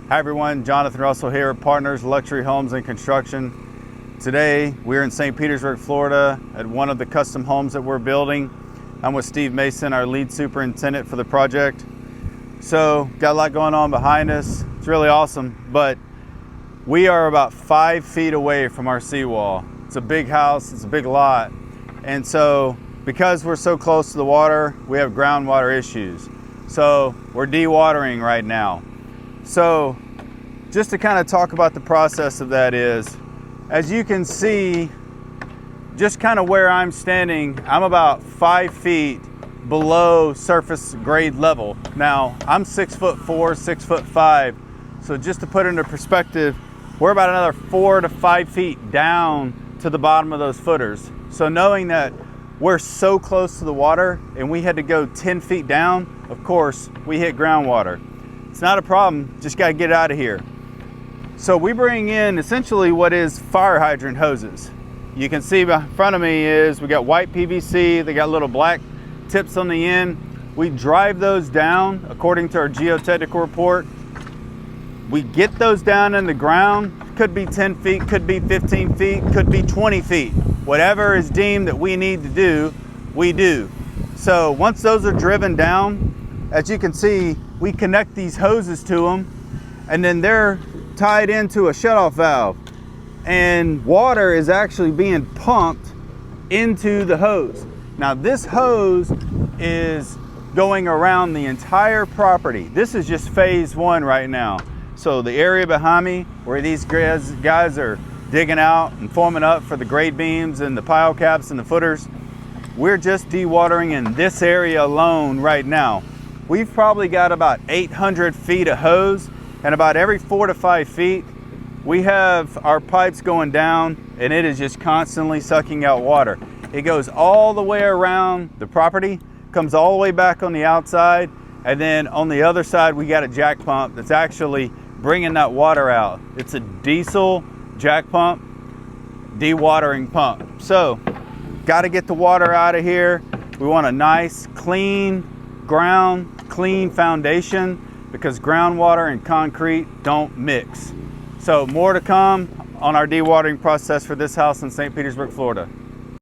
Hi everyone, Jonathan Russell here, Partners Luxury Homes and Construction. Today we're in St. Petersburg, Florida at one of the custom homes that we're building. I'm with Steve Mason, our lead superintendent for the project. So got a lot going on behind us. It's really awesome, but we are about 5 feet away from our seawall. It's a big house, it's a big lot. And so because we're so close to the water, we have groundwater issues. So we're dewatering right now. So just to kind of talk about the process of that is, as you can see, just kind of where I'm standing, I'm about 5 feet below surface grade level. Now, I'm 6'4", 6'5", so just to put it into perspective, we're about another 4 to 5 feet down to the bottom of those footers. So knowing that we're so close to the water and we had to go 10 feet down, of course, we hit groundwater. It's not a problem, just gotta get out of here. So we bring in essentially what is fire hydrant hoses. You can see in front of me is we got white PVC, they got little black tips on the end. We drive those down according to our geotechnical report. We get those down in the ground, could be 10 feet, could be 15 feet, could be 20 feet. Whatever is deemed that we need to do, we do. So once those are driven down, as you can see, we connect these hoses to them, and then they're tied into a shutoff valve. And water is actually being pumped into the hose. Now this hose is going around the entire property. This is just phase one right now. So the area behind me where these guys are digging out and forming up for the grade beams and the pile caps and the footers, we're just dewatering in this area alone right now. We've probably got about 800 feet of hose, and about every 4 to 5 feet, we have our pipes going down, and it is just constantly sucking out water. It goes all the way around the property, comes all the way back on the outside, and then on the other side, we got a jack pump that's actually bringing that water out. It's a diesel jack pump, dewatering pump. So, got to get the water out of here. We want a nice, clean ground, clean foundation, because groundwater and concrete don't mix. So more to come on our dewatering process for this house in St. Petersburg, Florida.